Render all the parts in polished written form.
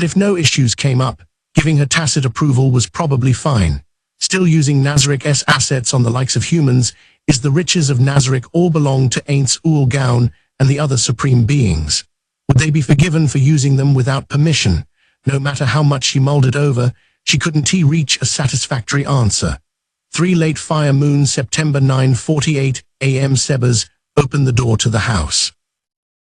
But if no issues came up, giving her tacit approval was probably fine. Still, using Nazarik's assets on the likes of humans is the riches of Nazarik all belong to Aints Ul Gaun and the other supreme beings. Would they be forgiven for using them without permission? No matter how much she mulled it over, she couldn't reach a satisfactory answer. 3 late fire moon September 9:48 a.m. Sebas opened the door to the house.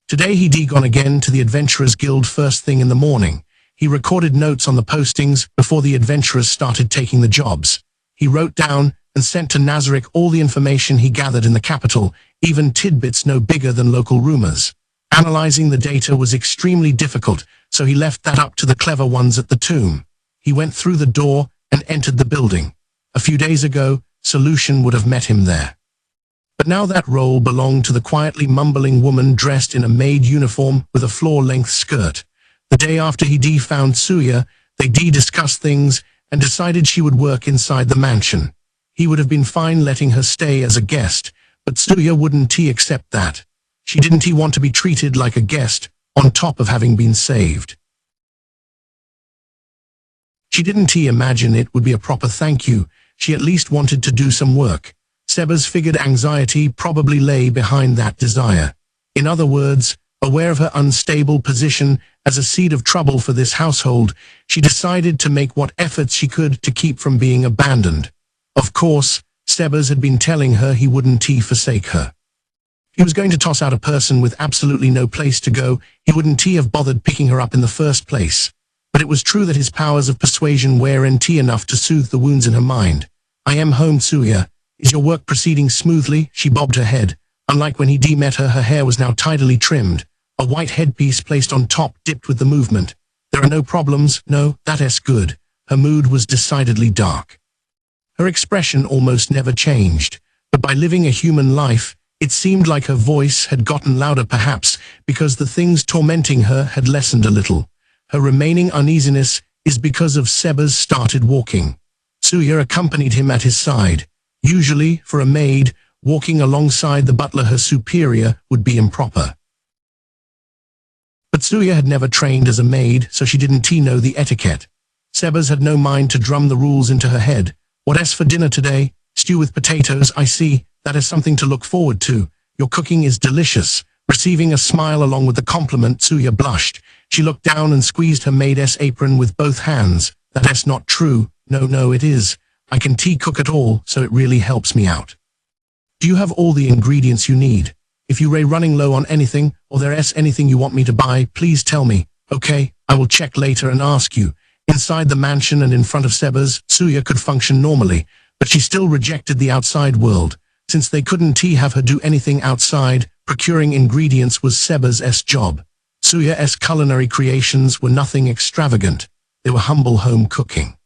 Today he'd gone again to the Adventurers Guild first thing in the morning. He recorded notes on the postings before the adventurers started taking the jobs. He wrote down and sent to Nazarik all the information he gathered in the capital, even tidbits no bigger than local rumors. Analyzing the data was extremely difficult, so he left that up to the clever ones at the tomb. He went through the door and entered the building. A few days ago, Solution would have met him there. But now that role belonged to the quietly mumbling woman dressed in a maid uniform with a floor-length skirt. The day after he found Suya, they discussed things and decided she would work inside the mansion. He would have been fine letting her stay as a guest, but Suya wouldn't accept that. She didn't want to be treated like a guest, on top of having been saved. She didn't imagine it would be a proper thank you. She at least wanted to do some work. Sebas figured anxiety probably lay behind that desire. In other words, aware of her unstable position as a seed of trouble for this household, she decided to make what efforts she could to keep from being abandoned. Of course, Sebas had been telling her he wouldn't forsake her. He was going to toss out a person with absolutely no place to go. He wouldn't have bothered picking her up in the first place. But it was true that his powers of persuasion weren't enough to soothe the wounds in her mind. "I am home, Suya. Is your work proceeding smoothly?" She bobbed her head. Unlike when he met her, her hair was now tidily trimmed. A white headpiece placed on top dipped with the movement. "There are no problems." "No, that's good." Her mood was decidedly dark. Her expression almost never changed. But by living a human life, it seemed like her voice had gotten louder, perhaps because the things tormenting her had lessened a little. Her remaining uneasiness is because of Sebas started walking. Suya accompanied him at his side. Usually, for a maid, walking alongside the butler, her superior, would be improper. But Suya had never trained as a maid, so she didn't know the etiquette. Sebas had no mind to drum the rules into her head. "What's for dinner today?" "Stew with potatoes." "I see. That is something to look forward to. Your cooking is delicious." Receiving a smile along with the compliment, Suya blushed. She looked down and squeezed her maid's apron with both hands. "That's not true." No, it is. I can cook it all, so it really helps me out." "Do you have all the ingredients you need? If you're running low on anything, or there's anything you want me to buy, please tell me." "Okay, I will check later and ask you." Inside the mansion and in front of Sebas, Suya could function normally, but she still rejected the outside world. Since they couldn't have her do anything outside, procuring ingredients was Sebas' job. Suya's culinary creations were nothing extravagant. They were humble home cooking.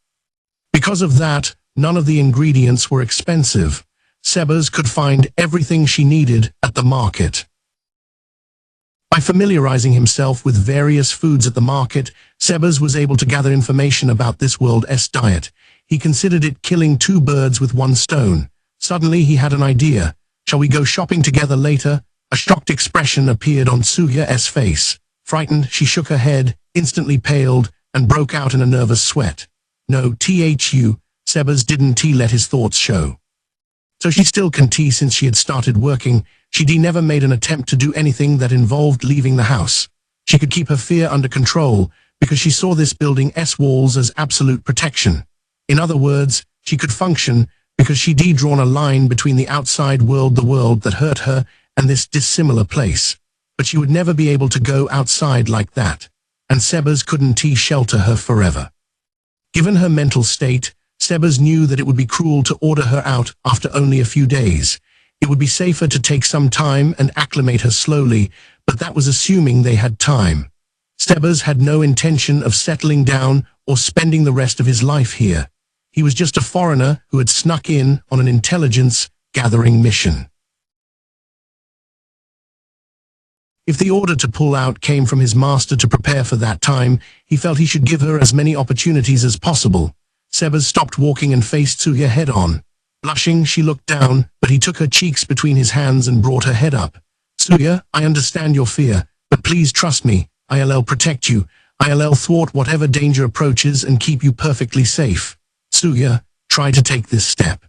Because of that, none of the ingredients were expensive. Sebas could find everything she needed at the market. By familiarizing himself with various foods at the market, Sebas was able to gather information about this world's diet. He considered it killing 2 birds with 1 stone. Suddenly he had an idea. "Shall we go shopping together later?" A shocked expression appeared on Suya's face. Frightened, she shook her head, instantly paled, and broke out in a nervous sweat. "No, Sebas didn't let his thoughts show. So she still can't since she had started working. She never made an attempt to do anything that involved leaving the house. She could keep her fear under control because she saw this building's walls as absolute protection. In other words, she could function because she'd drawn a line between the outside world, the world that hurt her, and this dissimilar place. But she would never be able to go outside like that, and Sebas couldn't shelter her forever. Given her mental state, Sebas knew that it would be cruel to order her out after only a few days. It would be safer to take some time and acclimate her slowly, but that was assuming they had time. Sebas had no intention of settling down or spending the rest of his life here. He was just a foreigner who had snuck in on an intelligence-gathering mission. If the order to pull out came from his master to prepare for that time, he felt he should give her as many opportunities as possible. Sebas stopped walking and faced Suya head-on. Blushing, she looked down, but he took her cheeks between his hands and brought her head up. "Suya, I understand your fear, but please trust me. I'll protect you. I'll thwart whatever danger approaches and keep you perfectly safe. Tsuya, try to take this step.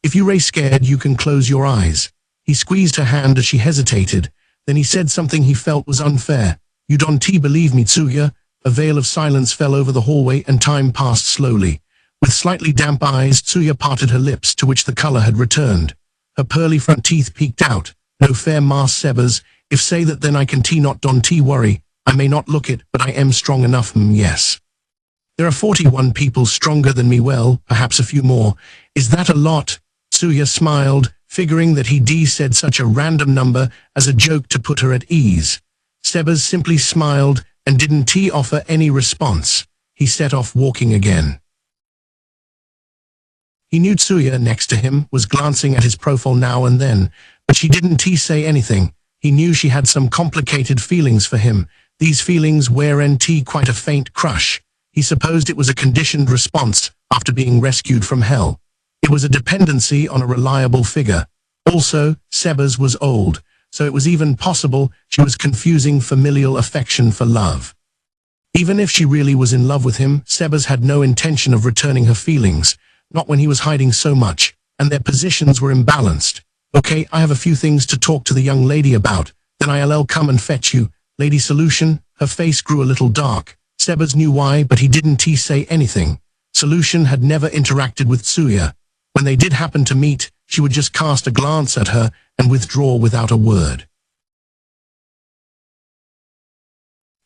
If you ray scared, you can close your eyes. He squeezed her hand as she hesitated. Then he said something he felt was unfair. You don't believe me, Tsuya? A veil of silence fell over the hallway and time passed slowly. With slightly damp eyes, Tsuya parted her lips, to which the color had returned. Her pearly front teeth peeked out. No fair mas sebas. If say that, then I can not don't worry. I may not look it, but I am strong enough, yes. There are 41 people stronger than me, well, perhaps a few more. Is that a lot? Tsuya smiled, figuring that he said such a random number as a joke to put her at ease. Sebas simply smiled and didn't offer any response. He set off walking again. He knew Tsuya next to him was glancing at his profile now and then, but she didn't say anything. He knew she had some complicated feelings for him. These feelings weren't quite a faint crush. He supposed it was a conditioned response after being rescued from hell. It was a dependency on a reliable figure. Also, Sebas was old, so it was even possible she was confusing familial affection for love. Even if she really was in love with him, Sebas had no intention of returning her feelings, not when he was hiding so much, and their positions were imbalanced. Okay, I have a few things to talk to the young lady about, then I'll come and fetch you. Lady Solution, her face grew a little dark. Sebas knew why, but he didn't say anything. Solution had never interacted with Tsuya. When they did happen to meet, she would just cast a glance at her and withdraw without a word.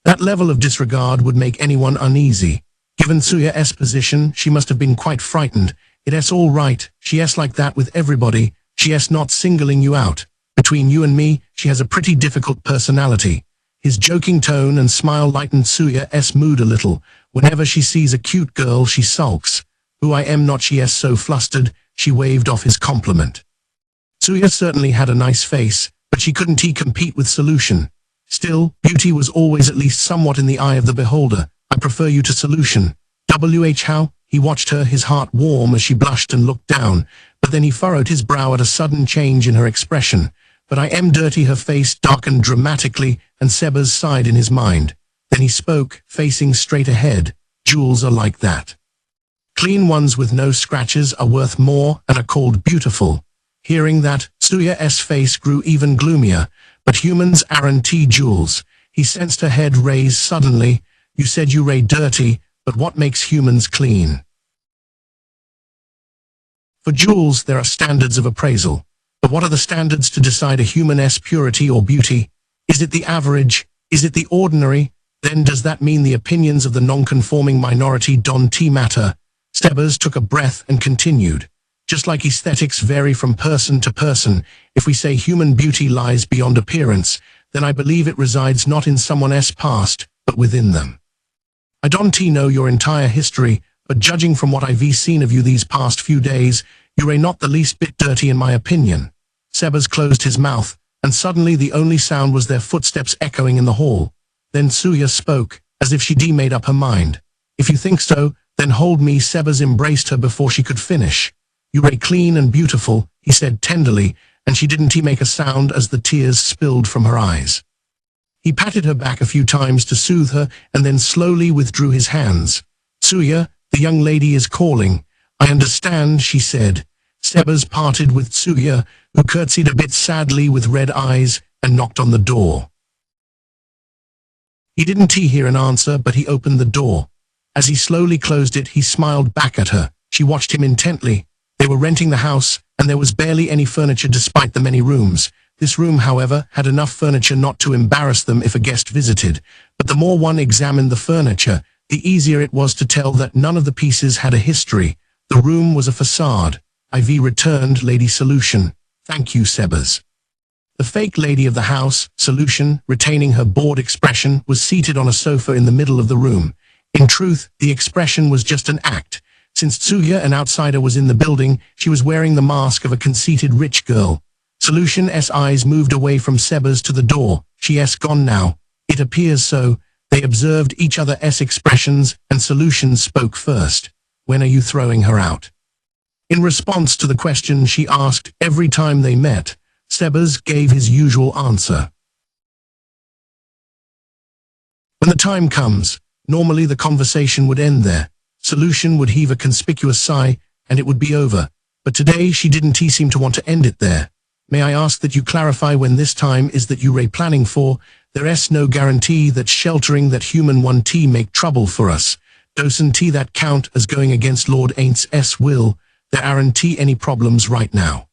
That level of disregard would make anyone uneasy. Given Tsuya's position, she must have been quite frightened. It's all right, she's like that with everybody. She's not singling you out. Between you and me, she has a pretty difficult personality. His joking tone and smile lightened Tsuya's mood a little. Whenever she sees a cute girl, she sulks. Who I am not, she's so flustered, she waved off his compliment. Tsuya certainly had a nice face, but she couldn't compete with Solution. Still, beauty was always at least somewhat in the eye of the beholder. I prefer you to Solution. How? He watched her, his heart warm as she blushed and looked down, but then he furrowed his brow at a sudden change in her expression. But I am dirty. Her face darkened dramatically, and Sebas sighed in his mind. Then he spoke, facing straight ahead. Jewels are like that. Clean ones with no scratches are worth more and are called beautiful. Hearing that, Tsuya's face grew even gloomier. But humans aren't jewels. He sensed her head raise suddenly. You said you ray dirty, but what makes humans clean? For jewels, there are standards of appraisal. But what are the standards to decide a human's purity or beauty? Is it the average? Is it the ordinary? Then does that mean the opinions of the non-conforming minority don't matter? Sebas took a breath and continued. Just like aesthetics vary from person to person, if we say human beauty lies beyond appearance, then I believe it resides not in someone's past, but within them. I don't know your entire history, but judging from what I've seen of you these past few days, you are not the least bit dirty in my opinion. Sebas closed his mouth, and suddenly the only sound was their footsteps echoing in the hall. Then Tsuya spoke, as if she made up her mind. If you think so, then hold me. Sebas embraced her before she could finish. You ray clean and beautiful, he said tenderly, and she didn't make a sound as the tears spilled from her eyes. He patted her back a few times to soothe her and then slowly withdrew his hands. Tsuya, the young lady is calling. I understand, she said. Sebas parted with Tsuya, who curtsied a bit sadly with red eyes, and knocked on the door. He didn't hear an answer, but he opened the door. As he slowly closed it, he smiled back at her. She watched him intently. They were renting the house, and there was barely any furniture despite the many rooms. This room, however, had enough furniture not to embarrass them if a guest visited, but the more one examined the furniture, the easier it was to tell that none of the pieces had a history. The room was a facade. IV returned, Lady Solution. Thank you, Sebas. The fake lady of the house, Solution, retaining her bored expression, was seated on a sofa in the middle of the room. In truth, the expression was just an act. Since Tsuya, an outsider, was in the building, she was wearing the mask of a conceited rich girl. Solution's eyes moved away from Sebas to the door. She's gone now. It appears so. They observed each other's expressions, and Solution spoke first. When are you throwing her out? In response to the question she asked every time they met, Sebas gave his usual answer. When the time comes, normally the conversation would end there. Solution would heave a conspicuous sigh, and it would be over. But today she didn't seem to want to end it there. May I ask that you clarify when this time is that you planning for? There's no guarantee that sheltering that human 1T make trouble for us. Doesn't that count as going against Lord Aints' will? There aren't any problems right now.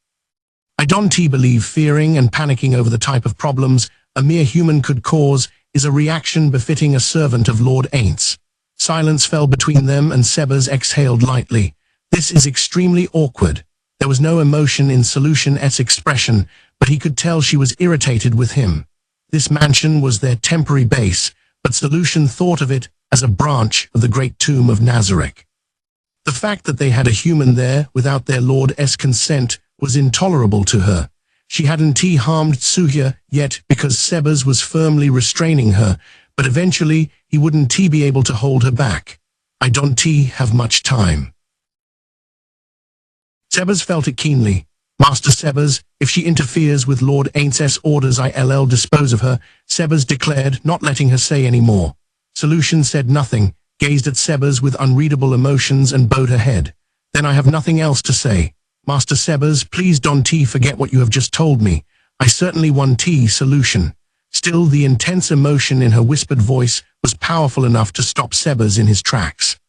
I don't believe fearing and panicking over the type of problems a mere human could cause is a reaction befitting a servant of Lord Aints. Silence fell between them and Sebas exhaled lightly. This is extremely awkward. There was no emotion in Solution's expression, but he could tell she was irritated with him. This mansion was their temporary base, but Solution thought of it as a branch of the great tomb of Nazareth. The fact that they had a human there without their lord's consent was intolerable to her. She hadn't harmed Tsuya yet because Sebas was firmly restraining her, but eventually he wouldn't be able to hold her back. I don't have much time. Sebas felt it keenly. Master Sebas, if she interferes with Lord Aints' orders I'll dispose of her, Sebas declared, not letting her say any more. Solution said nothing, gazed at Sebas with unreadable emotions and bowed her head. Then I have nothing else to say. Master Sebas, please don't forget what you have just told me. I certainly want Solution. Still, the intense emotion in her whispered voice was powerful enough to stop Sebas in his tracks.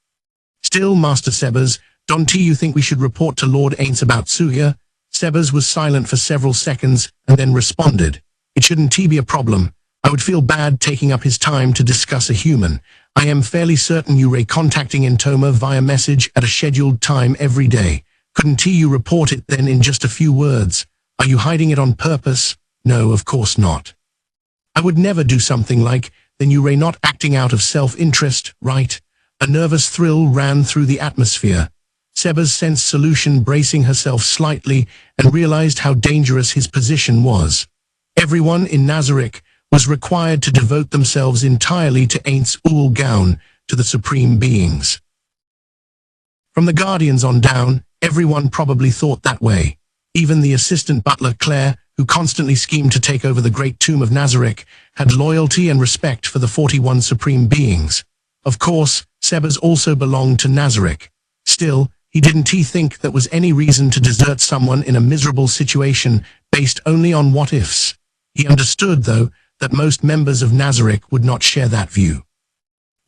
Still, Master Sebas, don't you think we should report to Lord Aints about Tsuya? Sebas was silent for several seconds and then responded. It shouldn't be a problem. I would feel bad taking up his time to discuss a human. I am fairly certain you contacting Intoma via message at a scheduled time every day. Couldn't you report it then in just a few words? Are you hiding it on purpose? No, of course not. I would never do something like, then you not acting out of self-interest, right? A nervous thrill ran through the atmosphere. Sebas sensed Solution bracing herself slightly and realized how dangerous his position was. Everyone in Nazareth was required to devote themselves entirely to Aints Ul Gaun, to the supreme beings. From the Guardians on down, everyone probably thought that way. Even the assistant butler Claire, who constantly schemed to take over the great tomb of Nazareth, had loyalty and respect for the 41 supreme beings. Of course, Sebas also belonged to Nazareth. Still, he didn't think there was any reason to desert someone in a miserable situation based only on what-ifs. He understood, though, that most members of Nazareth would not share that view.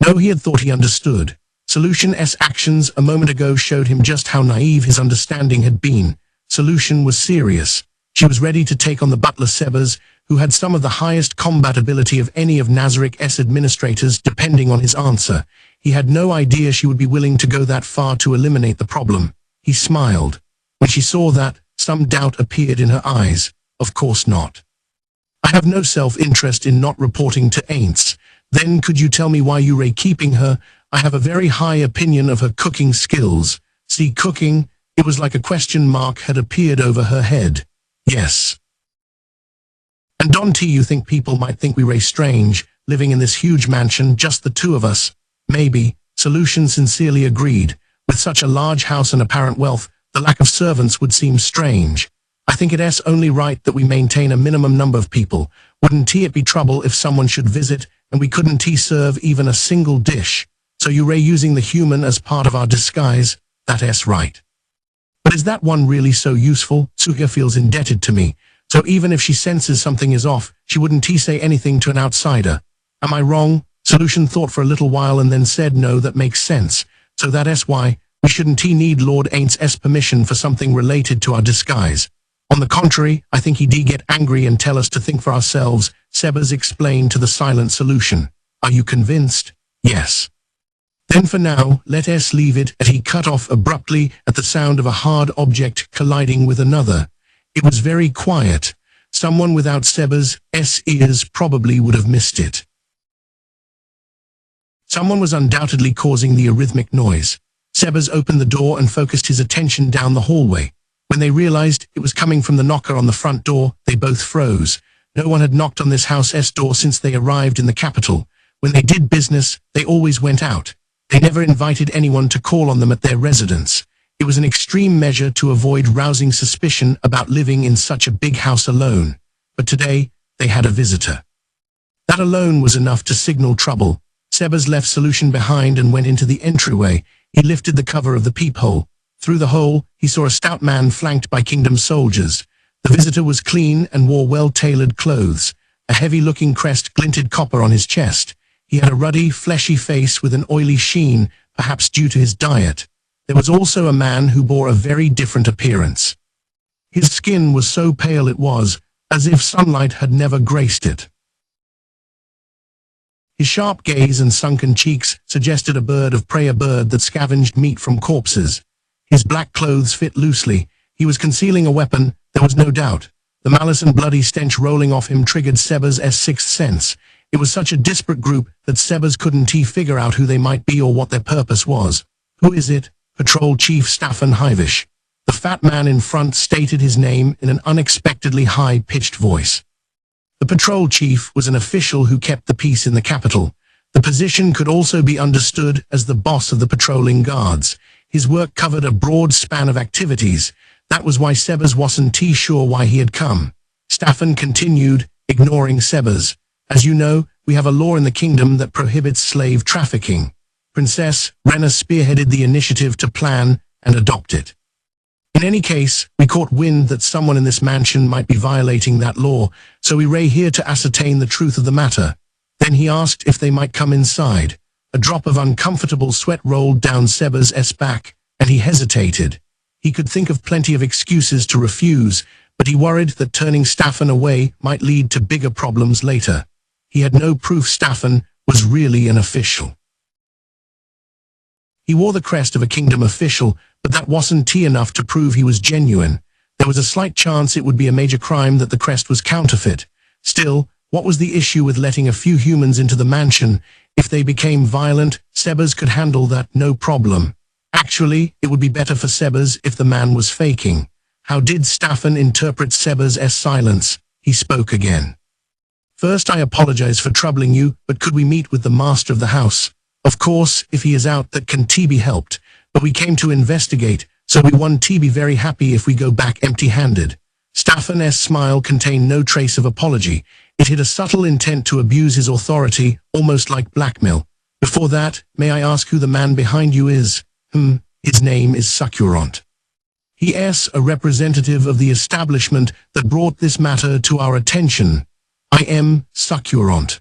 No, he had thought he understood. Solution's actions a moment ago showed him just how naive his understanding had been. Solution was serious. She was ready to take on the butler Sebas, who had some of the highest combat ability of any of Nazareth's administrators, depending on his answer. He had no idea she would be willing to go that far to eliminate the problem. He smiled. When she saw that, some doubt appeared in her eyes. Of course not. I have no self-interest in not reporting to Aints. Then could you tell me why you keeping her? I have a very high opinion of her cooking skills. See, cooking? It was like a question mark had appeared over her head. Yes. And don't you think people might think we strange, living in this huge mansion, just the two of us? Maybe. Solution sincerely agreed. With such a large house and apparent wealth, the lack of servants would seem strange. I think it's only right that we maintain a minimum number of people. Wouldn't it be trouble if someone should visit and we couldn't serve even a single dish? So you using the human as part of our disguise? That's right. But is that one really so useful? Tsuya feels indebted to me. So even if she senses something is off, she wouldn't say anything to an outsider. Am I wrong? Solution thought for a little while and then said, no, that makes sense. So that's why we shouldn't need Lord Aints' permission for something related to our disguise. On the contrary, I think he'd get angry and tell us to think for ourselves, Sebas explained to the silent Solution. Are you convinced? Yes. Then for now, let us leave it at he cut off abruptly at the sound of a hard object colliding with another. It was very quiet. Someone without Sebas' ears probably would have missed it. Someone was undoubtedly causing the arrhythmic noise. Sebas opened the door and focused his attention down the hallway. When they realized it was coming from the knocker on the front door, they both froze. No one had knocked on this house's door since they arrived in the capital. When they did business, they always went out. They never invited anyone to call on them at their residence. It was an extreme measure to avoid rousing suspicion about living in such a big house alone. But today, they had a visitor. That alone was enough to signal trouble. Sebas left Solution behind and went into the entryway. He lifted the cover of the peephole. Through the hole, he saw a stout man flanked by kingdom soldiers. The visitor was clean and wore well-tailored clothes. A heavy-looking crest glinted copper on his chest. He had a ruddy, fleshy face with an oily sheen, perhaps due to his diet. There was also a man who bore a very different appearance. His skin was so pale it was as if sunlight had never graced it. His sharp gaze and sunken cheeks suggested a bird of prey, a bird that scavenged meat from corpses. His black clothes fit loosely. He was concealing a weapon, there was no doubt. The malice and bloody stench rolling off him triggered Sebas' sixth sense. It was such a disparate group that Sebas couldn't figure out who they might be or what their purpose was. "Who is it?" Patrol Chief Staffan Hyvish. The fat man in front stated his name in an unexpectedly high-pitched voice. The patrol chief was an official who kept the peace in the capital. The position could also be understood as the boss of the patrolling guards. His work covered a broad span of activities. That was why Sebas wasn't sure why he had come. Staffan continued, ignoring Sebas. "As you know, we have a law in the kingdom that prohibits slave trafficking. Princess Rena spearheaded the initiative to plan and adopt it. In any case, we caught wind that someone in this mansion might be violating that law, so we ray here to ascertain the truth of the matter." Then he asked if they might come inside. A drop of uncomfortable sweat rolled down Sebas' back, and he hesitated. He could think of plenty of excuses to refuse, but he worried that turning Staffan away might lead to bigger problems later. He had no proof Staffan was really an official. He wore the crest of a kingdom official, but that wasn't enough to prove he was genuine. There was a slight chance it would be a major crime that the crest was counterfeit. Still, what was the issue with letting a few humans into the mansion? If they became violent, Sebas could handle that, no problem. Actually, it would be better for Sebas if the man was faking. How did Staffan interpret Sebas' silence? He spoke again. "First, I apologize for troubling you, but could we meet with the master of the house? Of course, if he is out, that can be helped. But we came to investigate, so we want be very happy if we go back empty-handed." Staffan's smile contained no trace of apology. It hid a subtle intent to abuse his authority, almost like blackmail. "Before that, may I ask who the man behind you is?" His name is Sucurant. He is a representative of the establishment that brought this matter to our attention. "I am Sucurant."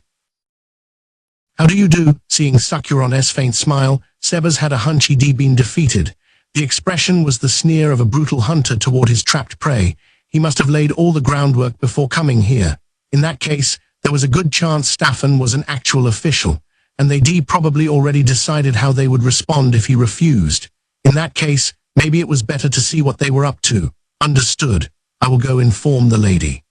"How do you do?" Seeing Sucurant's faint smile, Sebas had a hunch he'd been defeated. The expression was the sneer of a brutal hunter toward his trapped prey. He must have laid all the groundwork before coming here. In that case, there was a good chance Staffan was an actual official, and they'd probably already decided how they would respond if he refused. In that case, maybe it was better to see what they were up to. "Understood. I will go inform the lady."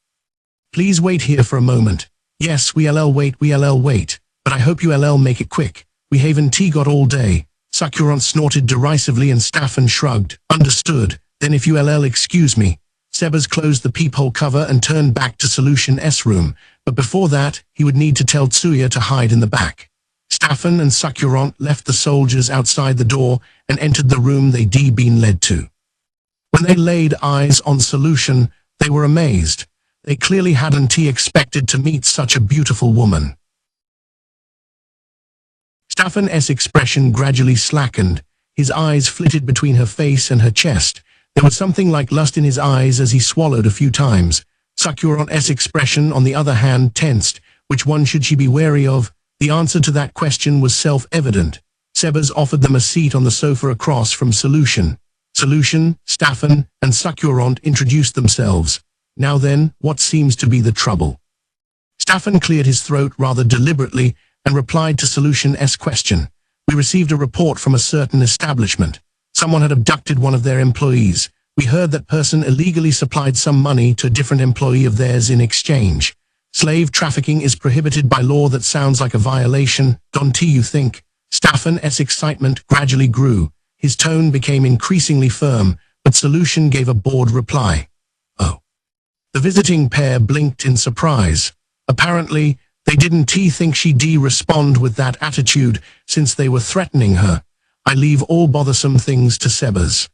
"Please wait here for a moment." "Yes, we'll wait. But I hope you'll make it quick. We haven't got all day." Sucurant snorted derisively and Staffan shrugged. "Understood. Then if you'll excuse me." Sebas closed the peephole cover and turned back to Solution-S room, but before that, he would need to tell Tsuya to hide in the back. Staffan and Sucurant left the soldiers outside the door and entered the room they'd been led to. When they laid eyes on Solution, they were amazed. They clearly hadn't expected to meet such a beautiful woman. Staffan's expression gradually slackened. His eyes flitted between her face and her chest. There was something like lust in his eyes as he swallowed a few times. Sucurant's expression, on the other hand, tensed. Which one should she be wary of? The answer to that question was self-evident. Sebas offered them a seat on the sofa across from Solution. Solution, Staffan, and Sucurant introduced themselves. "Now then, what seems to be the trouble?" Staffan cleared his throat rather deliberately and replied to Solution-S question. "We received a report from a certain establishment. Someone had abducted one of their employees. We heard that person illegally supplied some money to a different employee of theirs in exchange. Slave trafficking is prohibited by law. That sounds like a violation, don't you think?" Staffan's excitement gradually grew. His tone became increasingly firm, but Solution gave a bored reply. "Oh." The visiting pair blinked in surprise. Apparently, they didn't think she'd respond with that attitude since they were threatening her. "I leave all bothersome things to Sebas."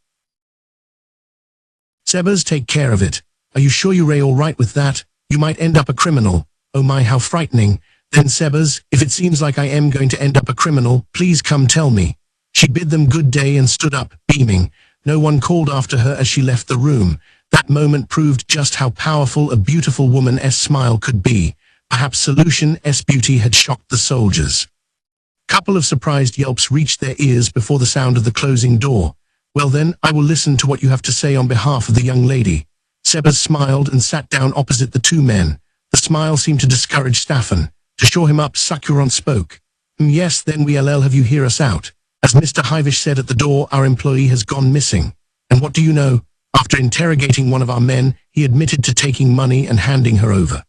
"Sebas, take care of it. Are you sure you're all right with that? You might end up a criminal." "Oh my, how frightening." Then Sebas, if it seems like I am going to end up a criminal, please come tell me. She bid them good day and stood up, beaming. No one called after her as she left the room. That moment proved just how powerful a beautiful woman's smile could be. Perhaps Solution's beauty had shocked the soldiers. Couple of surprised yelps reached their ears before the sound of the closing door. Well then, I will listen to what you have to say on behalf of the young lady. Sebas smiled and sat down opposite the two men. The smile seemed to discourage Staffan. To shore him up, Sakuron spoke. Yes, then we'll have you hear us out. As Mr. Hivish said at the door, our employee has gone missing. And what do you know? After interrogating one of our men, he admitted to taking money and handing her over.